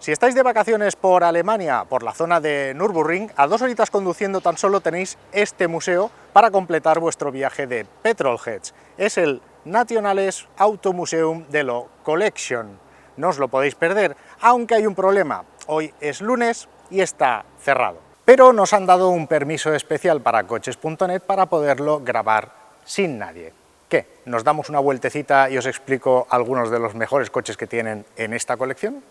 Si estáis de vacaciones por Alemania, por la zona de Nürburgring, a 2 horitas conduciendo tan solo tenéis este museo para completar vuestro viaje de Petrolheads. Es el Nationales Automuseum de la Collection. No os lo podéis perder, aunque hay un problema. Hoy es lunes y está cerrado. Pero nos han dado un permiso especial para coches.net para poderlo grabar sin nadie. ¿Qué? ¿Nos damos una vueltecita y os explico algunos de los mejores coches que tienen en esta colección?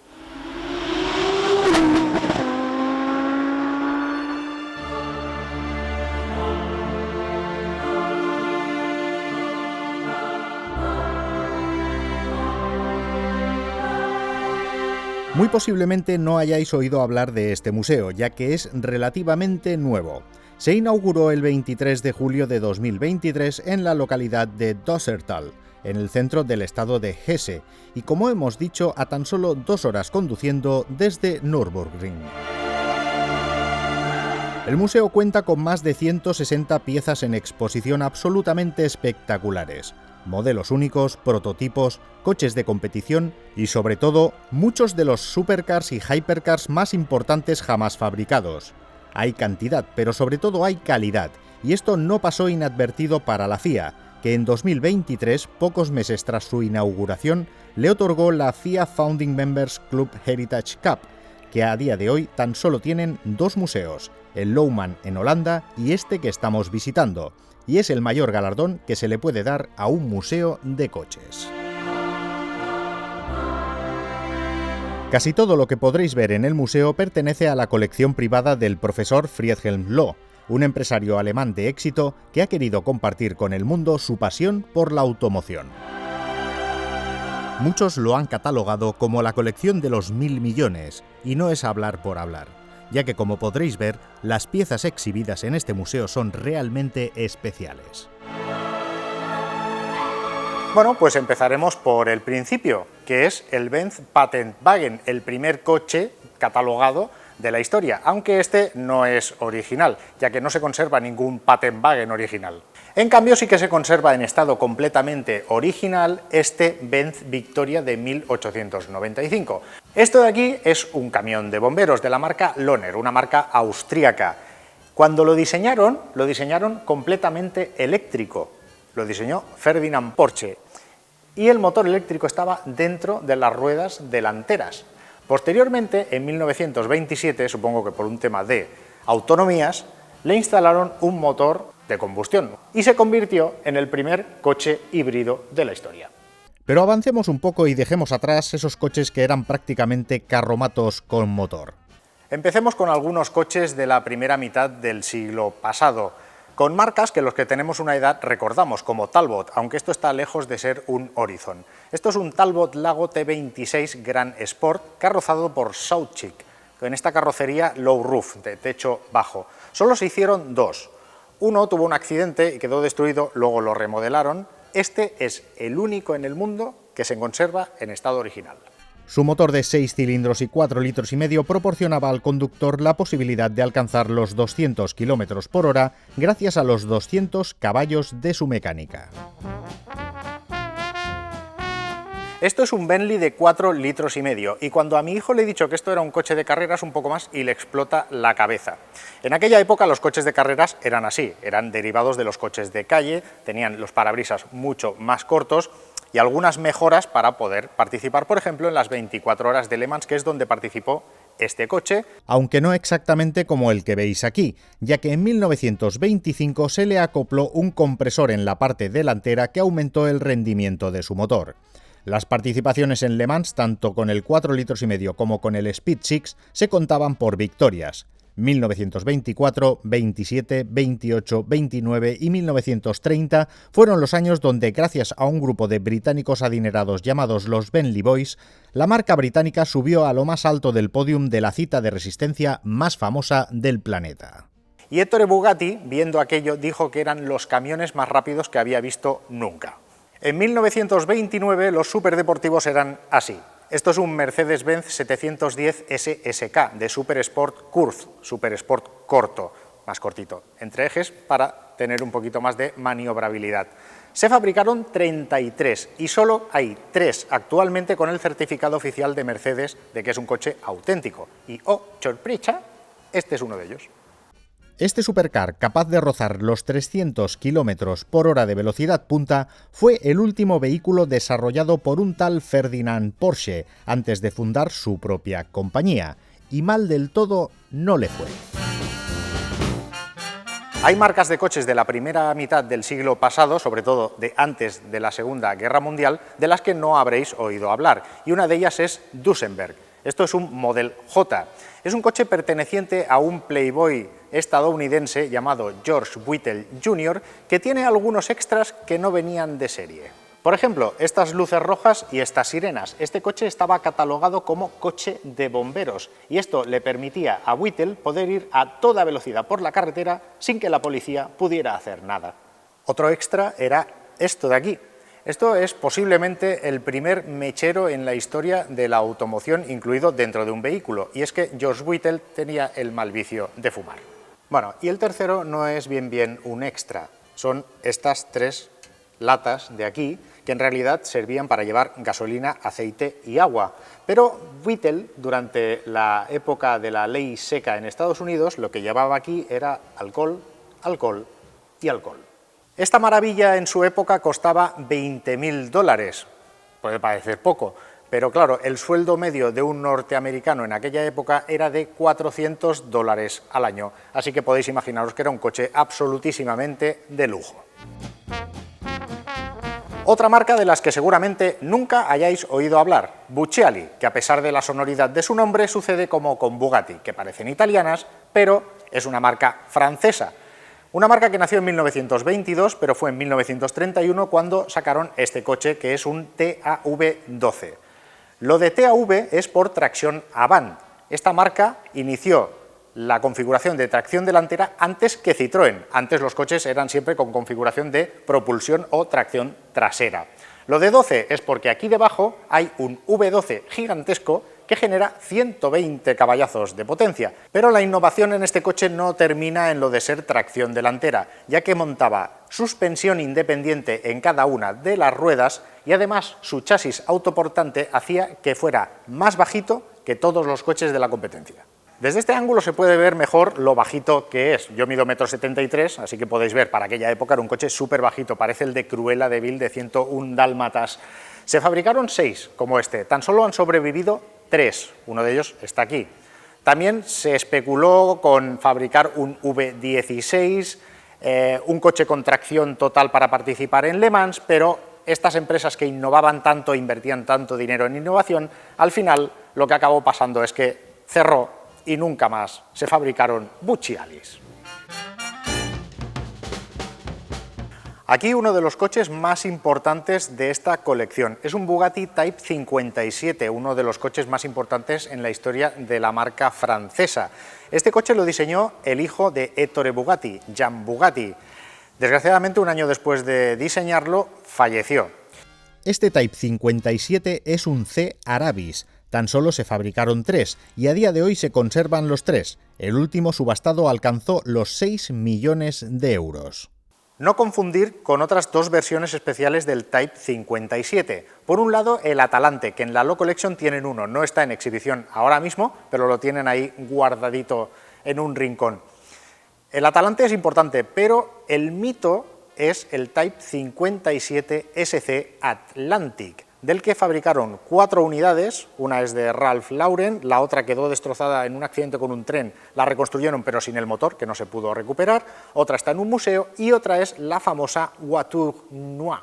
Muy posiblemente no hayáis oído hablar de este museo, ya que es relativamente nuevo. Se inauguró el 23 de julio de 2023 en la localidad de Dossertal, en el centro del estado de Hesse, y como hemos dicho, a tan solo 2 horas conduciendo desde Nürburgring. El museo cuenta con más de 160 piezas en exposición absolutamente espectaculares. Modelos únicos, prototipos, coches de competición y, sobre todo, muchos de los supercars y hypercars más importantes jamás fabricados. Hay cantidad, pero sobre todo hay calidad, y esto no pasó inadvertido para la FIA, que en 2023, pocos meses tras su inauguración, le otorgó la FIA Founding Members Club Heritage Cup, que a día de hoy tan solo tienen 2 museos, el Louwman en Holanda y este que estamos visitando, y es el mayor galardón que se le puede dar a un museo de coches. Casi todo lo que podréis ver en el museo pertenece a la colección privada del profesor Friedhelm Loh, un empresario alemán de éxito que ha querido compartir con el mundo su pasión por la automoción. Muchos lo han catalogado como la colección de los 1000 millones, y no es hablar por hablar, ya que como podréis ver, las piezas exhibidas en este museo son realmente especiales. Bueno, pues empezaremos por el principio, que es el Benz Patentwagen, el primer coche catalogado de la historia, aunque este no es original, ya que no se conserva ningún Patentwagen original. En cambio, sí que se conserva en estado completamente original este Benz Victoria de 1895. Esto de aquí es un camión de bomberos de la marca Lohner, una marca austríaca. Cuando lo diseñaron completamente eléctrico. Lo diseñó Ferdinand Porsche. Y el motor eléctrico estaba dentro de las ruedas delanteras. Posteriormente, en 1927, supongo que por un tema de autonomías, le instalaron un motor de combustión y se convirtió en el primer coche híbrido de la historia. Pero avancemos un poco y dejemos atrás esos coches que eran prácticamente carromatos con motor. Empecemos con algunos coches de la primera mitad del siglo pasado, con marcas que los que tenemos una edad recordamos, como Talbot, aunque esto está lejos de ser un Horizon. Esto es un Talbot Lago T26 Grand Sport carrozado por Sauchick, en esta carrocería low roof, de techo bajo. Solo se hicieron 2. Uno tuvo un accidente y quedó destruido, luego lo remodelaron. Este es el único en el mundo que se conserva en estado original. Su motor de 6 cilindros y 4,5 litros proporcionaba al conductor la posibilidad de alcanzar los 200 km por hora gracias a los 200 caballos de su mecánica. Esto es un Bentley de 4,5 litros y cuando a mi hijo le he dicho que esto era un coche de carreras un poco más y le explota la cabeza. En aquella época los coches de carreras eran así, eran derivados de los coches de calle, tenían los parabrisas mucho más cortos y algunas mejoras para poder participar, por ejemplo, en las 24 horas de Le Mans, que es donde participó este coche, aunque no exactamente como el que veis aquí, ya que en 1925 se le acopló un compresor en la parte delantera que aumentó el rendimiento de su motor. Las participaciones en Le Mans, tanto con el 4,5 litros como con el Speed Six, se contaban por victorias. 1924, 27, 28, 29 y 1930 fueron los años donde, gracias a un grupo de británicos adinerados llamados los Bentley Boys, la marca británica subió a lo más alto del podium de la cita de resistencia más famosa del planeta. Y Ettore Bugatti, viendo aquello, dijo que eran los camiones más rápidos que había visto nunca. En 1929 los superdeportivos eran así. Esto es un Mercedes-Benz 710 SSK de Super Sport Kurz, Super Sport corto, más cortito, entre ejes para tener un poquito más de maniobrabilidad. Se fabricaron 33 y solo hay 3 actualmente con el certificado oficial de Mercedes de que es un coche auténtico. Y, oh, sorpresa, este es uno de ellos. Este supercar, capaz de rozar los 300 km por hora de velocidad punta, fue el último vehículo desarrollado por un tal Ferdinand Porsche, antes de fundar su propia compañía. Y mal del todo no le fue. Hay marcas de coches de la primera mitad del siglo pasado, sobre todo de antes de la Segunda Guerra Mundial, de las que no habréis oído hablar, y una de ellas es Duesenberg. Esto es un Model J. Es un coche perteneciente a un playboy estadounidense llamado George Whittle Jr., que tiene algunos extras que no venían de serie. Por ejemplo, estas luces rojas y estas sirenas. Este coche estaba catalogado como coche de bomberos y esto le permitía a Whittle poder ir a toda velocidad por la carretera sin que la policía pudiera hacer nada. Otro extra era esto de aquí. Esto es posiblemente el primer mechero en la historia de la automoción incluido dentro de un vehículo, y es que George Whittle tenía el mal vicio de fumar. Bueno, y el tercero no es bien un extra, son estas 3 latas de aquí, que en realidad servían para llevar gasolina, aceite y agua. Pero Whittle, durante la época de la ley seca en Estados Unidos, lo que llevaba aquí era alcohol, alcohol y alcohol. Esta maravilla en su época costaba $20.000. Puede parecer poco, pero claro, el sueldo medio de un norteamericano en aquella época era de $400 al año, así que podéis imaginaros que era un coche absolutísimamente de lujo. Otra marca de las que seguramente nunca hayáis oído hablar, Bucciali, que a pesar de la sonoridad de su nombre sucede como con Bugatti, que parecen italianas, pero es una marca francesa. Una marca que nació en 1922, pero fue en 1931 cuando sacaron este coche, que es un TAV12. Lo de TAV es por tracción Avant. Esta marca inició la configuración de tracción delantera antes que Citroën. Antes los coches eran siempre con configuración de propulsión o tracción trasera. Lo de 12 es porque aquí debajo hay un V12 gigantesco que genera 120 caballazos de potencia. Pero la innovación en este coche no termina en lo de ser tracción delantera, ya que montaba suspensión independiente en cada una de las ruedas y además su chasis autoportante hacía que fuera más bajito que todos los coches de la competencia. Desde este ángulo se puede ver mejor lo bajito que es. Yo mido 1,73 m, así que podéis ver, para aquella época era un coche súper bajito, parece el de Cruella de Vil de 101 dálmatas. Se fabricaron 6 como este, tan solo han sobrevivido 3, uno de ellos está aquí. También se especuló con fabricar un V16, un coche con tracción total para participar en Le Mans, pero estas empresas que innovaban tanto, invertían tanto dinero en innovación, al final lo que acabó pasando es que cerró y nunca más se fabricaron Buccialis. Aquí uno de los coches más importantes de esta colección. Es un Bugatti Type 57, uno de los coches más importantes en la historia de la marca francesa. Este coche lo diseñó el hijo de Ettore Bugatti, Jean Bugatti. Desgraciadamente, un año después de diseñarlo, falleció. Este Type 57 es un C Arabis. Tan solo se fabricaron 3 y a día de hoy se conservan los 3. El último subastado alcanzó los 6 millones de euros. No confundir con otras 2 versiones especiales del Type 57. Por un lado, el Atalante, que en la Low Collection tienen uno. No está en exhibición ahora mismo, pero lo tienen ahí guardadito en un rincón. El Atalante es importante, pero el mito es el Type 57 SC Atlantic, del que fabricaron 4 unidades, una es de Ralph Lauren, la otra quedó destrozada en un accidente con un tren, la reconstruyeron pero sin el motor, que no se pudo recuperar, otra está en un museo y otra es la famosa Voiture Noire.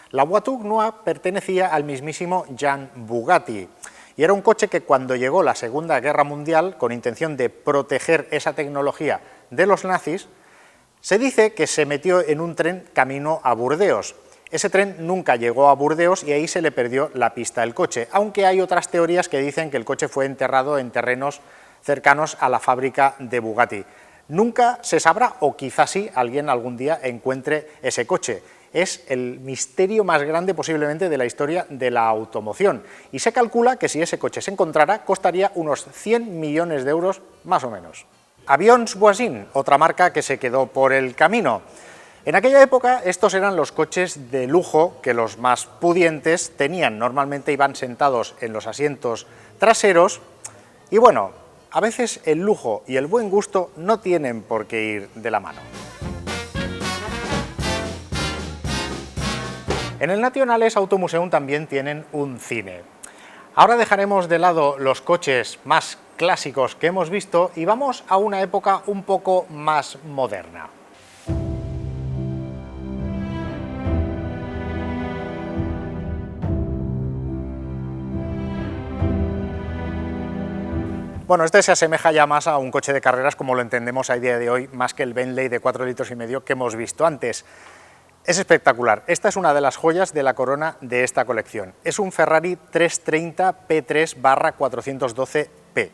La Voiture Noire pertenecía al mismísimo Jean Bugatti y era un coche que cuando llegó la Segunda Guerra Mundial, con intención de proteger esa tecnología de los nazis, se dice que se metió en un tren camino a Burdeos. Ese tren nunca llegó a Burdeos y ahí se le perdió la pista del coche, aunque hay otras teorías que dicen que el coche fue enterrado en terrenos cercanos a la fábrica de Bugatti. Nunca se sabrá, o quizás sí, alguien algún día encuentre ese coche. Es el misterio más grande posiblemente de la historia de la automoción y se calcula que si ese coche se encontrara costaría unos 100 millones de euros más o menos. Avions Voisin, otra marca que se quedó por el camino. En aquella época estos eran los coches de lujo que los más pudientes tenían. Normalmente iban sentados en los asientos traseros y bueno, a veces el lujo y el buen gusto no tienen por qué ir de la mano. En el Nationales Automuseum también tienen un cine. Ahora dejaremos de lado los coches más clásicos que hemos visto y vamos a una época un poco más moderna. Bueno, este se asemeja ya más a un coche de carreras como lo entendemos a día de hoy, más que el Bentley de 4,5 litros que hemos visto antes. Es espectacular. Esta es una de las joyas de la corona de esta colección. Es un Ferrari 330 P3/412P.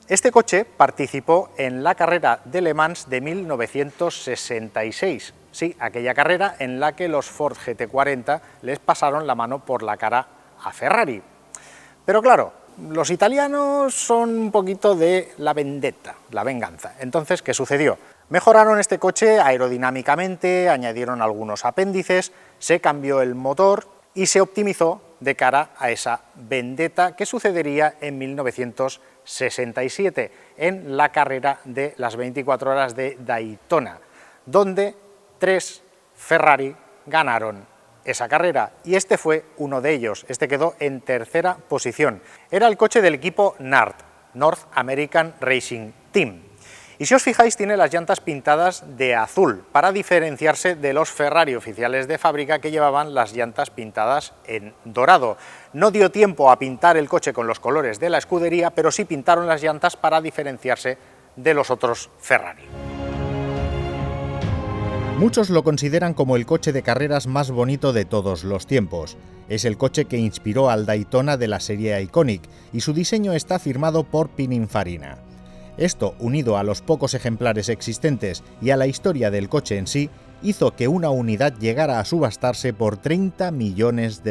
Este coche participó en la carrera de Le Mans de 1966. Sí, aquella carrera en la que los Ford GT40 les pasaron la mano por la cara a Ferrari. Pero claro, los italianos son un poquito de la vendetta, la venganza. Entonces, ¿qué sucedió? Mejoraron este coche aerodinámicamente, añadieron algunos apéndices, se cambió el motor y se optimizó de cara a esa vendetta que sucedería en 1967 en la carrera de las 24 horas de Daytona, donde 3 Ferrari ganaron esa carrera, y este fue uno de ellos. Este quedó en tercera posición. Era el coche del equipo NART, North American Racing Team. Y si os fijáis, tiene las llantas pintadas de azul, para diferenciarse de los Ferrari oficiales de fábrica que llevaban las llantas pintadas en dorado. No dio tiempo a pintar el coche con los colores de la escudería, pero sí pintaron las llantas para diferenciarse de los otros Ferrari. Muchos lo consideran como el coche de carreras más bonito de todos los tiempos. Es el coche que inspiró al Daytona de la serie Iconic y su diseño está firmado por Pininfarina. Esto, unido a los pocos ejemplares existentes y a la historia del coche en sí, hizo que una unidad llegara a subastarse por $30 millones.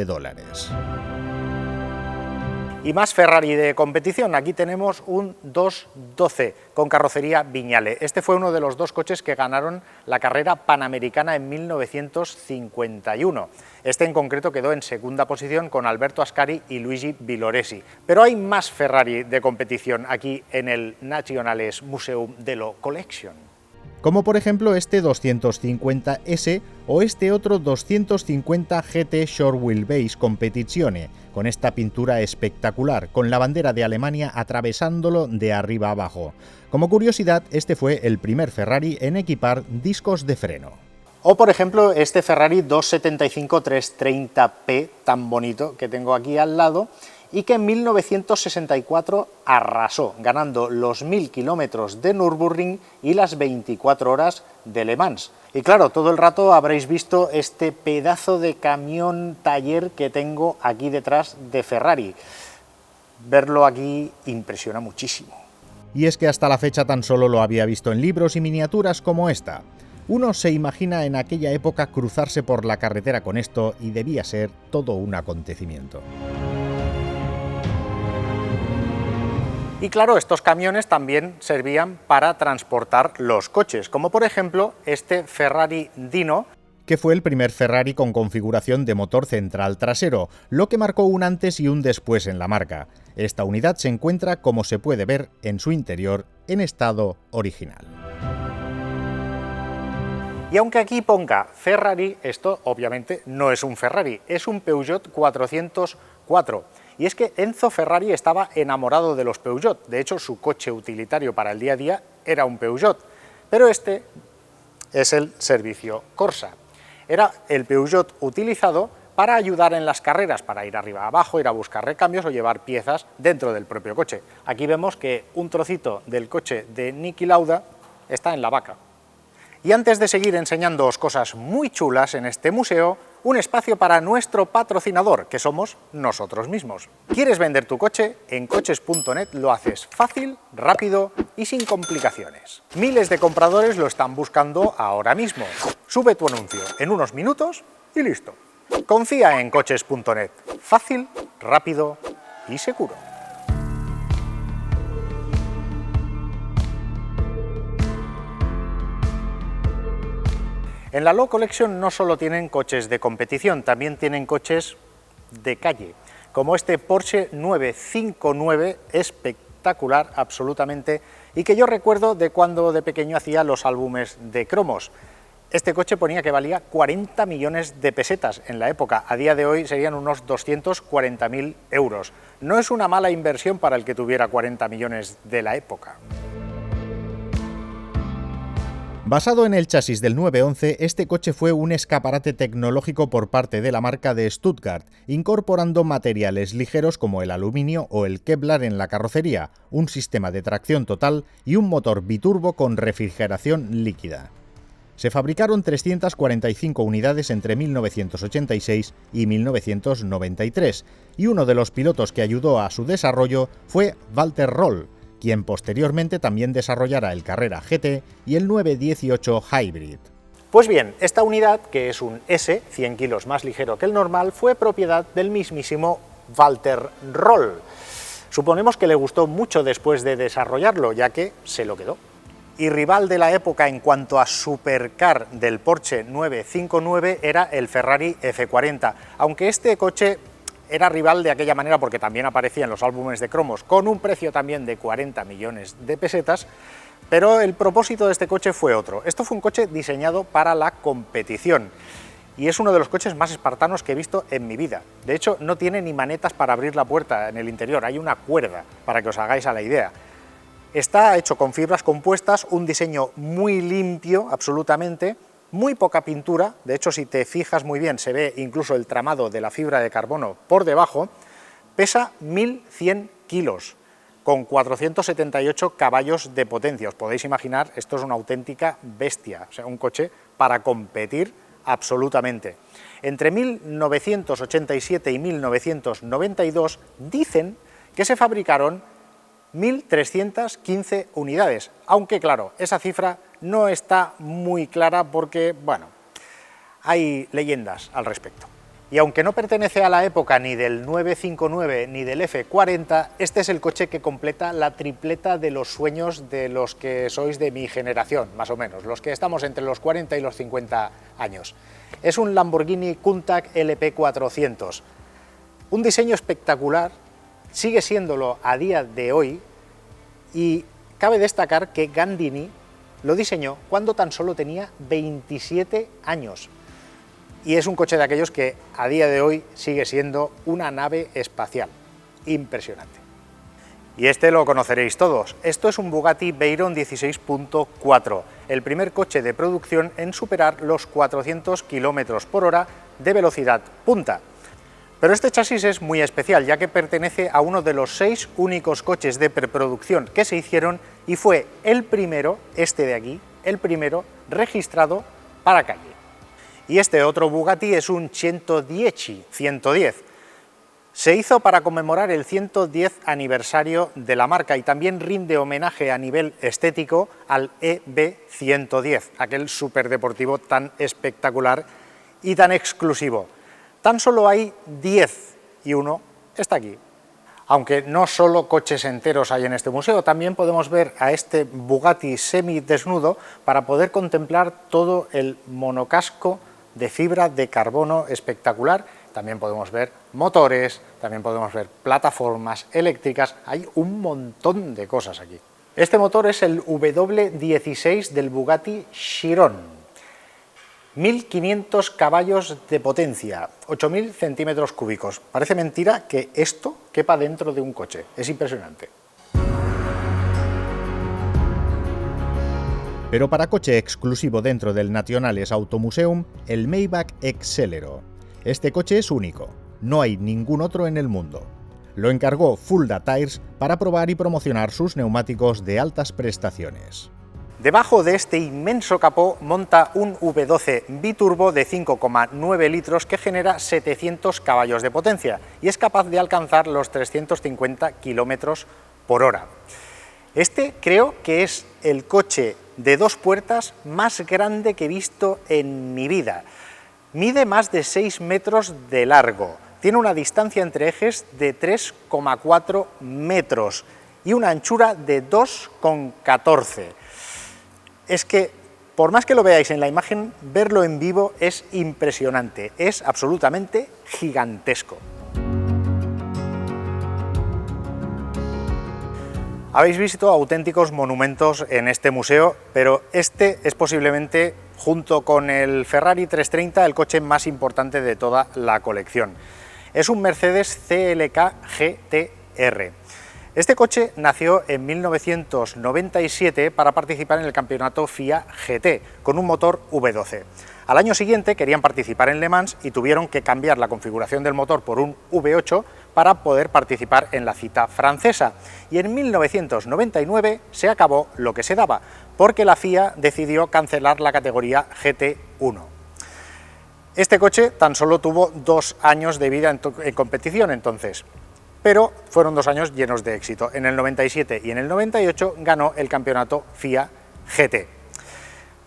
Y más Ferrari de competición, aquí tenemos un 212 con carrocería Vignale. Este fue uno de los 2 coches que ganaron la carrera panamericana en 1951. Este en concreto quedó en segunda posición con Alberto Ascari y Luigi Villoresi. Pero hay más Ferrari de competición aquí en el Nationales Museum dello Collection. Como por ejemplo este 250S o este otro 250 GT Short Wheelbase Competizione, con esta pintura espectacular, con la bandera de Alemania atravesándolo de arriba abajo. Como curiosidad, este fue el primer Ferrari en equipar discos de freno. O por ejemplo este Ferrari 275-330P tan bonito que tengo aquí al lado, y que en 1964 arrasó, ganando los 1000 kilómetros de Nürburgring y las 24 horas de Le Mans. Y claro, todo el rato habréis visto este pedazo de camión taller que tengo aquí detrás de Ferrari. Verlo aquí impresiona muchísimo. Y es que hasta la fecha tan solo lo había visto en libros y miniaturas como esta. Uno se imagina en aquella época cruzarse por la carretera con esto y debía ser todo un acontecimiento. Y claro, estos camiones también servían para transportar los coches, como por ejemplo este Ferrari Dino, que fue el primer Ferrari con configuración de motor central trasero, lo que marcó un antes y un después en la marca. Esta unidad se encuentra, como se puede ver, en su interior en estado original. Y aunque aquí ponga Ferrari, esto obviamente no es un Ferrari, es un Peugeot 404. Y es que Enzo Ferrari estaba enamorado de los Peugeot. De hecho, su coche utilitario para el día a día era un Peugeot. Pero este es el servicio Corsa. Era el Peugeot utilizado para ayudar en las carreras, para ir arriba abajo, ir a buscar recambios o llevar piezas dentro del propio coche. Aquí vemos que un trocito del coche de Niki Lauda está en la vaca. Y antes de seguir enseñándoos cosas muy chulas en este museo, un espacio para nuestro patrocinador, que somos nosotros mismos. ¿Quieres vender tu coche? En coches.net lo haces fácil, rápido y sin complicaciones. Miles de compradores lo están buscando ahora mismo. Sube tu anuncio en unos minutos y listo. Confía en coches.net. Fácil, rápido y seguro. En la Low Collection no solo tienen coches de competición, también tienen coches de calle, como este Porsche 959, espectacular absolutamente, y que yo recuerdo de cuando de pequeño hacía los álbumes de cromos. Este coche ponía que valía 40 millones de pesetas en la época, a día de hoy serían unos 240.000 euros. No es una mala inversión para el que tuviera 40 millones de la época. Basado en el chasis del 911, este coche fue un escaparate tecnológico por parte de la marca de Stuttgart, incorporando materiales ligeros como el aluminio o el Kevlar en la carrocería, un sistema de tracción total y un motor biturbo con refrigeración líquida. Se fabricaron 345 unidades entre 1986 y 1993, y uno de los pilotos que ayudó a su desarrollo fue Walter Röhrl, quien posteriormente también desarrollará el Carrera GT y el 918 Hybrid. Pues bien, esta unidad, que es un S, 100 kilos más ligero que el normal, fue propiedad del mismísimo Walter Röhrl. Suponemos que le gustó mucho después de desarrollarlo, ya que se lo quedó. Y rival de la época en cuanto a supercar del Porsche 959 era el Ferrari F40, aunque este coche era rival de aquella manera porque también aparecía en los álbumes de cromos con un precio también de 40 millones de pesetas, pero el propósito de este coche fue otro. Esto fue un coche diseñado para la competición y es uno de los coches más espartanos que he visto en mi vida. De hecho, no tiene ni manetas para abrir la puerta en el interior, hay una cuerda para que os hagáis a la idea. Está hecho con fibras compuestas, un diseño muy limpio, absolutamente, muy poca pintura, de hecho si te fijas muy bien se ve incluso el tramado de la fibra de carbono por debajo, pesa 1.100 kilos, con 478 caballos de potencia. Os podéis imaginar, esto es una auténtica bestia, o sea, un coche para competir absolutamente. Entre 1987 y 1992 dicen que se fabricaron 1.315 unidades, aunque claro, esa cifra no está muy clara porque, bueno, hay leyendas al respecto. Y aunque no pertenece a la época ni del 959 ni del F40, este es el coche que completa la tripleta de los sueños de los que sois de mi generación, más o menos, los que estamos entre los 40 y los 50 años. Es un Lamborghini Countach LP400, un diseño espectacular, sigue siéndolo a día de hoy, y cabe destacar que Gandini lo diseñó cuando tan solo tenía 27 años. Y es un coche de aquellos que a día de hoy sigue siendo una nave espacial. Impresionante. Y este lo conoceréis todos. Esto es un Bugatti Veyron 16.4, el primer coche de producción en superar los 400 km por hora de velocidad punta. Pero este chasis es muy especial, ya que pertenece a uno de los 6 únicos coches de preproducción que se hicieron y fue el primero, este de aquí, el primero registrado para calle. Y este otro Bugatti es un 110. Se hizo para conmemorar el 110 aniversario de la marca y también rinde homenaje a nivel estético al EB110, aquel superdeportivo tan espectacular y tan exclusivo. Tan solo hay 10 y uno está aquí. Aunque no solo coches enteros hay en este museo, también podemos ver a este Bugatti semidesnudo para poder contemplar todo el monocasco de fibra de carbono espectacular. También podemos ver motores, también podemos ver plataformas eléctricas, hay un montón de cosas aquí. Este motor es el W16 del Bugatti Chiron. 1.500 caballos de potencia, 8.000 centímetros cúbicos. Parece mentira que esto quepa dentro de un coche, es impresionante. Pero para coche exclusivo dentro del Nationales Automuseum, el Maybach Excelero. Este coche es único, no hay ningún otro en el mundo. Lo encargó Fulda Tires para probar y promocionar sus neumáticos de altas prestaciones. Debajo de este inmenso capó monta un V12 biturbo de 5,9 litros que genera 700 caballos de potencia y es capaz de alcanzar los 350 kilómetros por hora. Este creo que es el coche de 2 puertas más grande que he visto en mi vida. Mide más de 6 metros de largo, tiene una distancia entre ejes de 3,4 metros y una anchura de 2,14. Es que Por más que lo veáis en la imagen, verlo en vivo es impresionante, es absolutamente gigantesco. Habéis visto auténticos monumentos en este museo, pero este es posiblemente, junto con el Ferrari 330, el coche más importante de toda la colección. Es un Mercedes CLK GTR. Este coche nació en 1997 para participar en el campeonato FIA GT, con un motor V12. Al año siguiente querían participar en Le Mans y tuvieron que cambiar la configuración del motor por un V8 para poder participar en la cita francesa. Y en 1999 se acabó lo que se daba, porque la FIA decidió cancelar la categoría GT1. Este coche tan solo tuvo 2 años de vida en competición entonces, pero fueron 2 años llenos de éxito. En el 97 y en el 98 ganó el campeonato FIA GT.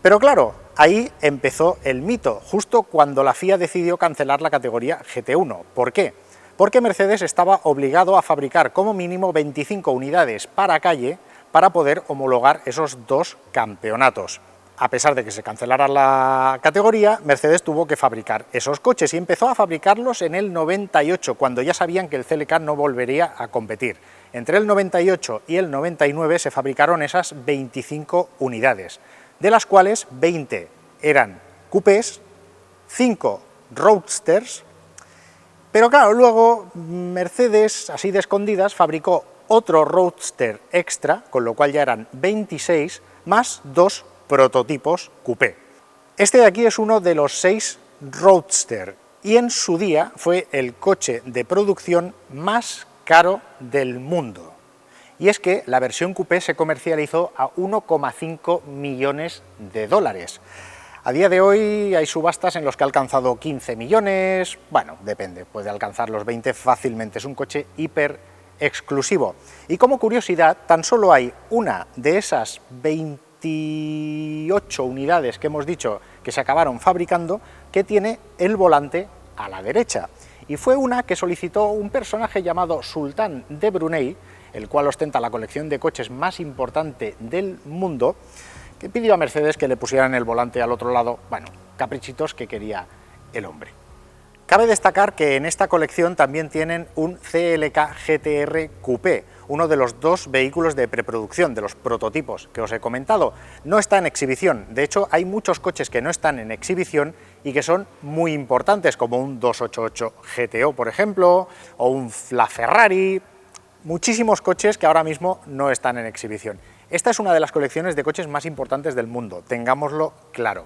Pero claro, ahí empezó el mito, justo cuando la FIA decidió cancelar la categoría GT1. ¿Por qué? Porque Mercedes estaba obligado a fabricar como mínimo 25 unidades para calle para poder homologar esos 2 campeonatos. A pesar de que se cancelara la categoría, Mercedes tuvo que fabricar esos coches y empezó a fabricarlos en el 98, cuando ya sabían que el CLK no volvería a competir. Entre el 98 y el 99 se fabricaron esas 25 unidades, de las cuales 20 eran coupés, 5 roadsters, pero claro, luego Mercedes, así de escondidas, fabricó otro roadster extra, con lo cual ya eran 26, más 2 prototipos coupé. Este de aquí es uno de los 6 roadster y en su día fue el coche de producción más caro del mundo. Y es que la versión coupé se comercializó a 1,5 millones de dólares. A día de hoy hay subastas en los que ha alcanzado 15 millones, bueno, depende, puede alcanzar los 20 fácilmente, es un coche hiper exclusivo. Y como curiosidad, tan solo hay una de esas 28 unidades que hemos dicho que se acabaron fabricando que tiene el volante a la derecha. Y fue una que solicitó un personaje llamado Sultán de Brunei, el cual ostenta la colección de coches más importante del mundo, que pidió a Mercedes que le pusieran el volante al otro lado, bueno, caprichitos que quería el hombre. Cabe destacar que en esta colección también tienen un CLK GTR Coupé, uno de los 2 vehículos de preproducción, de los prototipos que os he comentado. No está en exhibición, de hecho hay muchos coches que no están en exhibición y que son muy importantes, como un 288 GTO, por ejemplo, o un Ferrari, muchísimos coches que ahora mismo no están en exhibición. Esta es una de las colecciones de coches más importantes del mundo, tengámoslo claro.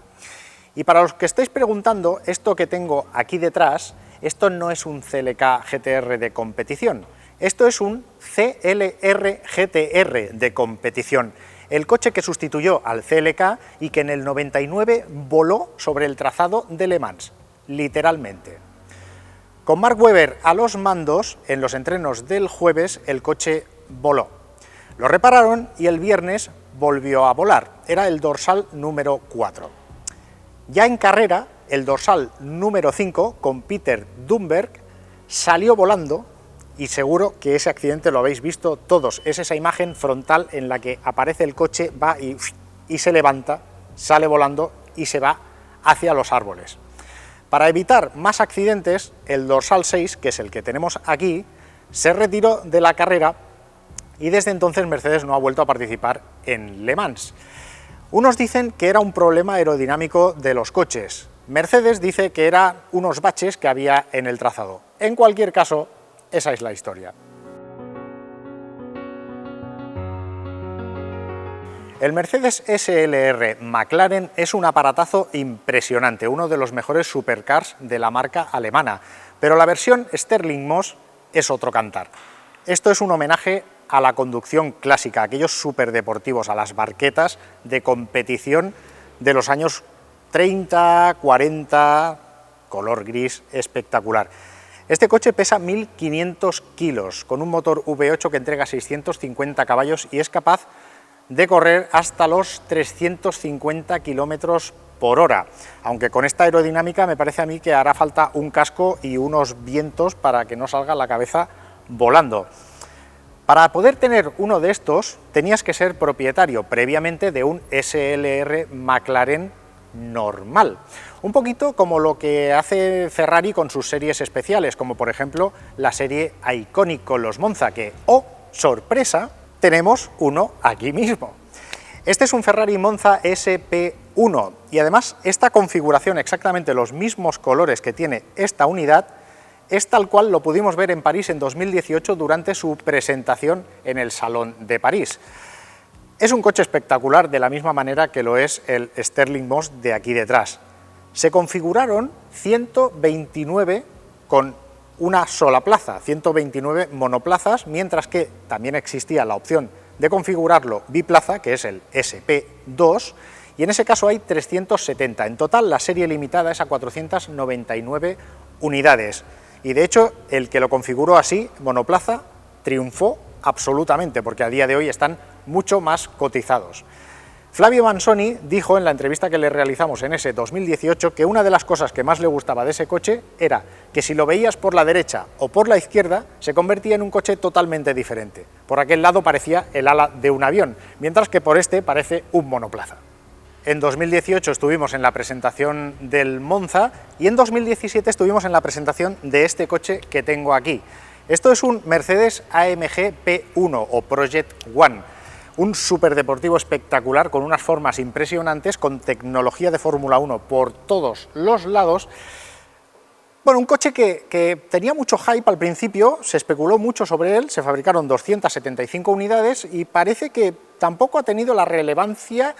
Y para los que estáis preguntando, esto que tengo aquí detrás, esto no es un CLK GTR de competición, esto es un CLR GTR de competición, el coche que sustituyó al CLK y que en el 99 voló sobre el trazado de Le Mans, literalmente. Con Mark Webber a los mandos, en los entrenos del jueves el coche voló. Lo repararon y el viernes volvió a volar, era el dorsal número 4. Ya en carrera, el dorsal número 5, con Peter Dunberg, salió volando, y seguro que ese accidente lo habéis visto todos, es esa imagen frontal en la que aparece el coche, va y se levanta, sale volando y se va hacia los árboles. Para evitar más accidentes, el dorsal 6, que es el que tenemos aquí, se retiró de la carrera y desde entonces Mercedes no ha vuelto a participar en Le Mans. Unos dicen que era un problema aerodinámico de los coches, Mercedes dice que eran unos baches que había en el trazado. En cualquier caso, esa es la historia. El Mercedes SLR McLaren es un aparatazo impresionante, uno de los mejores supercars de la marca alemana, pero la versión Stirling Moss es otro cantar. Esto es un homenaje a la conducción clásica, a aquellos superdeportivos, a las barquetas de competición de los años 30, 40, color gris espectacular. Este coche pesa 1.500 kilos, con un motor V8 que entrega 650 caballos y es capaz de correr hasta los 350 kilómetros por hora, aunque con esta aerodinámica me parece a mí que hará falta un casco y unos vientos para que no salga la cabeza volando. Para poder tener uno de estos tenías que ser propietario previamente de un SLR McLaren normal. Un poquito como lo que hace Ferrari con sus series especiales, como por ejemplo la serie Iconic con los Monza, que, ¡oh, sorpresa!, tenemos uno aquí mismo. Este es un Ferrari Monza SP1 y además esta configuración, exactamente los mismos colores que tiene esta unidad, es tal cual lo pudimos ver en París en 2018 durante su presentación en el Salón de París. Es un coche espectacular de la misma manera que lo es el Sterling Moss de aquí detrás. Se configuraron 129 con una sola plaza, 129 monoplazas, mientras que también existía la opción de configurarlo biplaza, que es el SP2, y en ese caso hay 370. En total la serie limitada es a 499 unidades. Y de hecho, el que lo configuró así, monoplaza, triunfó absolutamente, porque a día de hoy están mucho más cotizados. Flavio Manzoni dijo en la entrevista que le realizamos en ese 2018 que una de las cosas que más le gustaba de ese coche era que si lo veías por la derecha o por la izquierda, se convertía en un coche totalmente diferente. Por aquel lado parecía el ala de un avión, mientras que por este parece un monoplaza. En 2018 estuvimos en la presentación del Monza y en 2017 estuvimos en la presentación de este coche que tengo aquí. Esto es un Mercedes AMG P1 o Project One, un superdeportivo espectacular con unas formas impresionantes, con tecnología de Fórmula 1 por todos los lados. Bueno, un coche que tenía mucho hype al principio, se especuló mucho sobre él, se fabricaron 275 unidades y parece que tampoco ha tenido la relevancia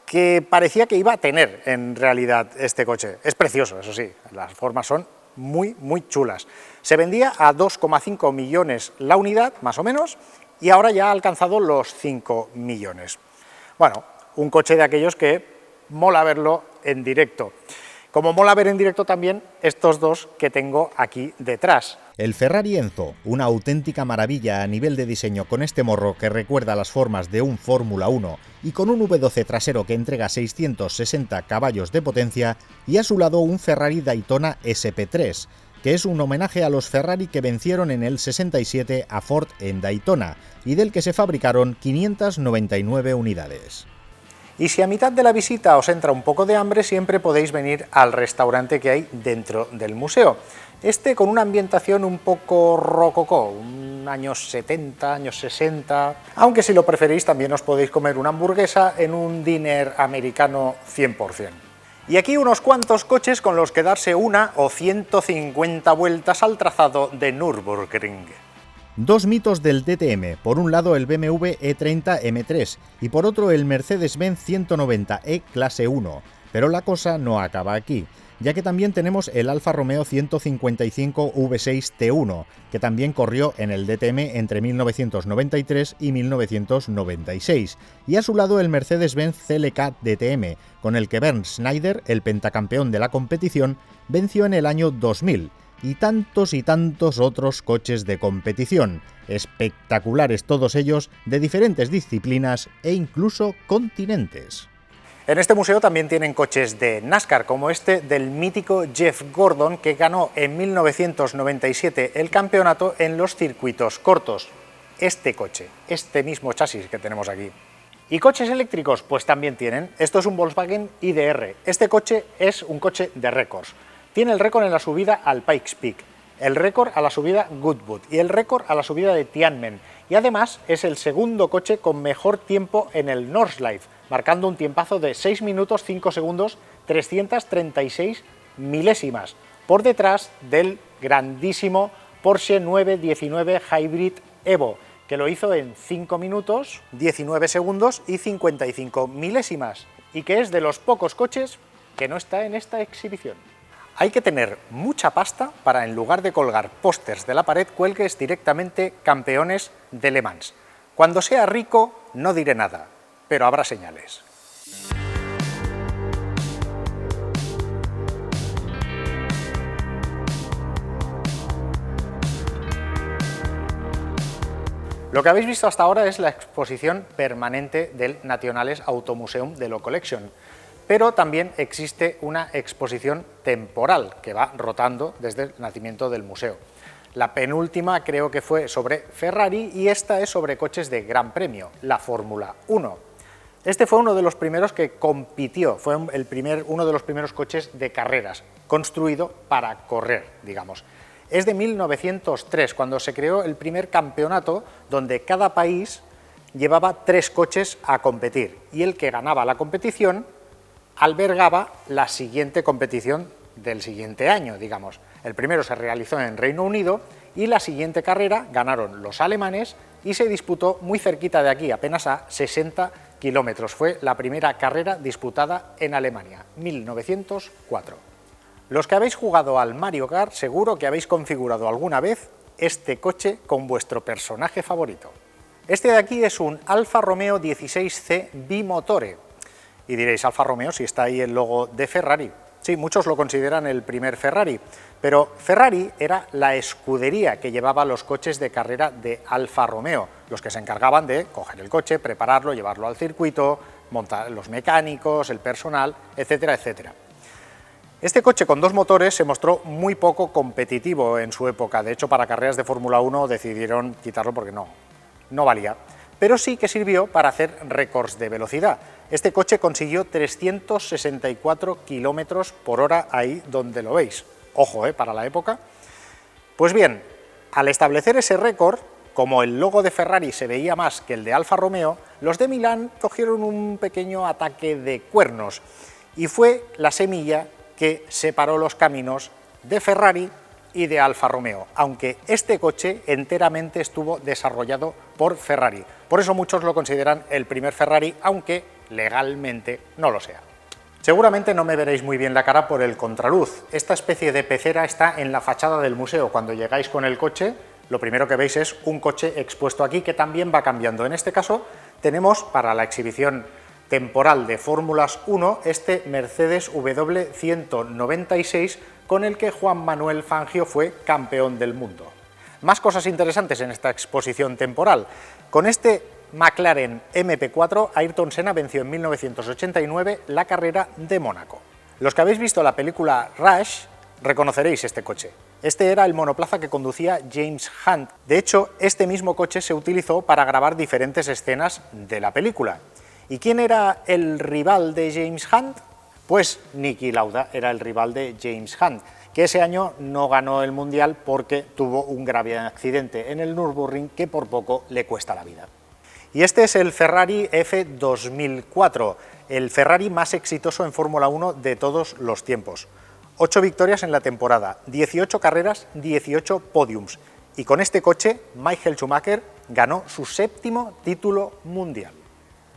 que parecía que iba a tener en realidad este coche. Es precioso, eso sí, las formas son muy chulas. Se vendía a 2,5 millones la unidad, más o menos, y ahora ya ha alcanzado los 5 millones. Bueno, un coche de aquellos que mola verlo en directo. Como mola ver en directo también estos dos que tengo aquí detrás. El Ferrari Enzo, una auténtica maravilla a nivel de diseño con este morro que recuerda las formas de un Fórmula 1 y con un V12 trasero que entrega 660 caballos de potencia, y a su lado un Ferrari Daytona SP3, que es un homenaje a los Ferrari que vencieron en el 67 a Ford en Daytona y del que se fabricaron 599 unidades. Y si a mitad de la visita os entra un poco de hambre, siempre podéis venir al restaurante que hay dentro del museo. Este con una ambientación un poco rococó, años 70, años 60, aunque si lo preferís también os podéis comer una hamburguesa en un diner americano 100%. Y aquí unos cuantos coches con los que darse una o 150 vueltas al trazado de Nürburgring. Dos mitos del DTM, por un lado el BMW E30 M3 y por otro el Mercedes-Benz 190E Clase 1, pero la cosa no acaba aquí, ya que también tenemos el Alfa Romeo 155 V6 T1, que también corrió en el DTM entre 1993 y 1996, y a su lado el Mercedes-Benz CLK DTM, con el que Bernd Schneider, el pentacampeón de la competición, venció en el año 2000, y tantos otros coches de competición, espectaculares todos ellos, de diferentes disciplinas e incluso continentes. En este museo también tienen coches de NASCAR, como este del mítico Jeff Gordon, que ganó en 1997 el campeonato en los circuitos cortos. Este coche, este mismo chasis que tenemos aquí. ¿Y coches eléctricos? Pues también tienen. Esto es un Volkswagen IDR. Este coche es un coche de récords. Tiene el récord en la subida al Pikes Peak, el récord a la subida Goodwood y el récord a la subida de Tianmen. Y además es el segundo coche con mejor tiempo en el Nordschleife, marcando un tiempazo de 6 minutos 5 segundos 336 milésimas, por detrás del grandísimo Porsche 919 Hybrid Evo, que lo hizo en 5 minutos 19 segundos y 55 milésimas, y que es de los pocos coches que no está en esta exhibición. Hay que tener mucha pasta para, en lugar de colgar pósters de la pared, cuelgues directamente campeones de Le Mans. Cuando sea rico, no diré nada, pero habrá señales. Lo que habéis visto hasta ahora es la exposición permanente del Nationales Automuseum de la Collection, pero también existe una exposición temporal que va rotando desde el nacimiento del museo. La penúltima creo que fue sobre Ferrari y esta es sobre coches de Gran Premio, la Fórmula 1. Este fue uno de los primeros que compitió, fue uno de los primeros coches de carreras, construido para correr, digamos. Es de 1903, cuando se creó el primer campeonato donde cada país llevaba 3 coches a competir y el que ganaba la competición albergaba la siguiente competición del siguiente año, digamos. El primero se realizó en Reino Unido y la siguiente carrera ganaron los alemanes y se disputó muy cerquita de aquí, apenas a 60 kilómetros. Fue la primera carrera disputada en Alemania, 1904. Los que habéis jugado al Mario Kart seguro que habéis configurado alguna vez este coche con vuestro personaje favorito. Este de aquí es un Alfa Romeo 16C Bimotore. Y diréis, Alfa Romeo, si está ahí el logo de Ferrari. Sí, muchos lo consideran el primer Ferrari, pero Ferrari era la escudería que llevaba los coches de carrera de Alfa Romeo, los que se encargaban de coger el coche, prepararlo, llevarlo al circuito, montar los mecánicos, el personal, etcétera, etcétera. Este coche con 2 motores se mostró muy poco competitivo en su época, de hecho para carreras de Fórmula 1 decidieron quitarlo porque no valía, pero sí que sirvió para hacer récords de velocidad. Este coche consiguió 364 kilómetros por hora ahí donde lo veis. Ojo, para la época. Pues bien, al establecer ese récord, como el logo de Ferrari se veía más que el de Alfa Romeo, los de Milán cogieron un pequeño ataque de cuernos y fue la semilla que separó los caminos de Ferrari y de Alfa Romeo, aunque este coche enteramente estuvo desarrollado por Ferrari. Por eso muchos lo consideran el primer Ferrari, aunque legalmente no lo sea. Seguramente no me veréis muy bien la cara por el contraluz. Esta especie de pecera está en la fachada del museo. Cuando llegáis con el coche, lo primero que veis es un coche expuesto aquí que también va cambiando. En este caso tenemos para la exhibición temporal de Fórmulas 1 este Mercedes W196 con el que Juan Manuel Fangio fue campeón del mundo. Más cosas interesantes en esta exposición temporal. Con este McLaren MP4, Ayrton Senna venció en 1989 la carrera de Mónaco. Los que habéis visto la película Rush reconoceréis este coche. Este era el monoplaza que conducía James Hunt. De hecho, este mismo coche se utilizó para grabar diferentes escenas de la película. ¿Y quién era el rival de James Hunt? Pues Niki Lauda era el rival de James Hunt, que ese año no ganó el Mundial porque tuvo un grave accidente en el Nürburgring que por poco le cuesta la vida. Y este es el Ferrari F2004, el Ferrari más exitoso en Fórmula 1 de todos los tiempos. 8 victorias en la temporada, 18 carreras, 18 podiums. Y con este coche, Michael Schumacher ganó su 7º título mundial.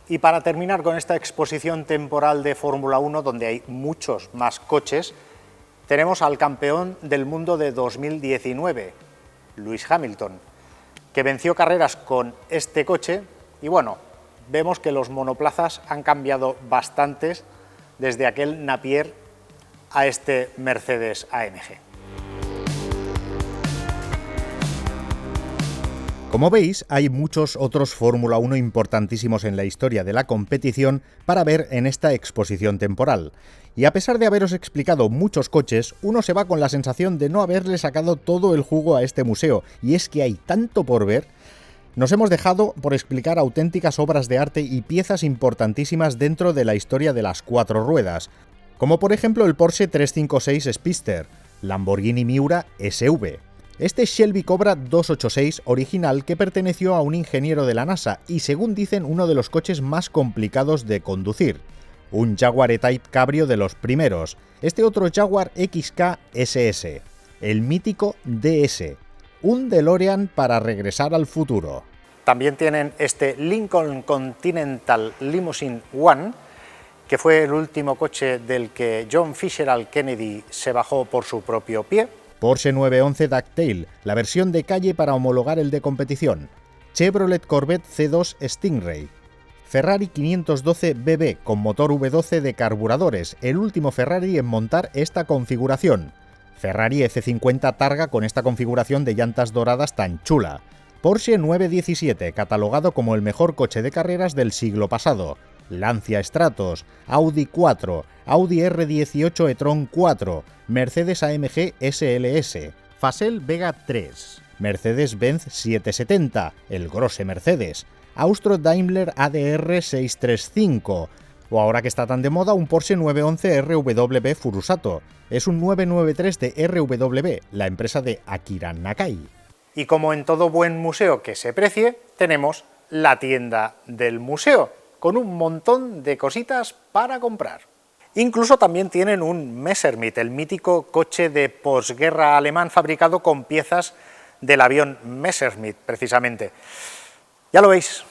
Y para terminar con esta exposición temporal de Fórmula 1, donde hay muchos más coches, tenemos al campeón del mundo de 2019, Lewis Hamilton, que venció carreras con este coche. Y bueno, vemos que los monoplazas han cambiado bastantes desde aquel Napier a este Mercedes AMG. Como veis, hay muchos otros Fórmula 1 importantísimos en la historia de la competición para ver en esta exposición temporal. Y a pesar de haberos explicado muchos coches, uno se va con la sensación de no haberle sacado todo el jugo a este museo, y es que hay tanto por ver. Nos hemos dejado por explicar auténticas obras de arte y piezas importantísimas dentro de la historia de las 4 ruedas, como por ejemplo el Porsche 356 Speedster, Lamborghini Miura SV, este Shelby Cobra 286 original que perteneció a un ingeniero de la NASA y, según dicen, uno de los coches más complicados de conducir, un Jaguar E-Type Cabrio de los primeros, este otro Jaguar XK SS, el mítico DS, un DeLorean para regresar al futuro. También tienen este Lincoln Continental Limousine One, que fue el último coche del que John Fitzgerald Kennedy se bajó por su propio pie. Porsche 911 Ducktail, la versión de calle para homologar el de competición. Chevrolet Corvette C2 Stingray. Ferrari 512 BB con motor V12 de carburadores, el último Ferrari en montar esta configuración. Ferrari F50 Targa con esta configuración de llantas doradas tan chula. Porsche 917, catalogado como el mejor coche de carreras del siglo pasado. Lancia Stratos, Audi 4, Audi R18 e-tron 4, Mercedes AMG SLS, Facel Vega 3, Mercedes-Benz 770, el Grosse Mercedes, Austro Daimler ADR 635, o ahora que está tan de moda, un Porsche 911 RW Furusato. Es un 993 de RW, la empresa de Akira Nakai. Y como en todo buen museo que se precie, tenemos la tienda del museo, con un montón de cositas para comprar. Incluso también tienen un Messerschmitt, el mítico coche de posguerra alemán fabricado con piezas del avión Messerschmitt, precisamente. Ya lo veis,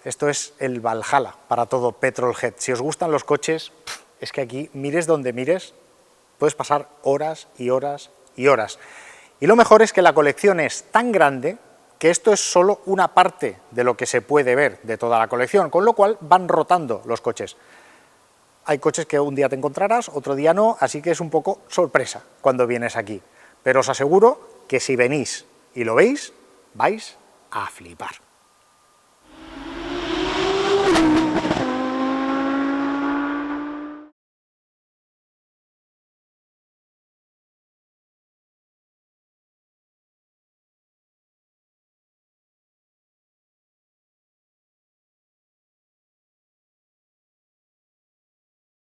esto es el Valhalla para todo petrolhead. Si os gustan los coches, es que aquí, mires donde mires, puedes pasar horas y horas y horas. Y lo mejor es que la colección es tan grande que esto es solo una parte de lo que se puede ver de toda la colección, con lo cual van rotando los coches. Hay coches que un día te encontrarás, otro día no, así que es un poco sorpresa cuando vienes aquí. Pero os aseguro que si venís y lo veis, vais a flipar.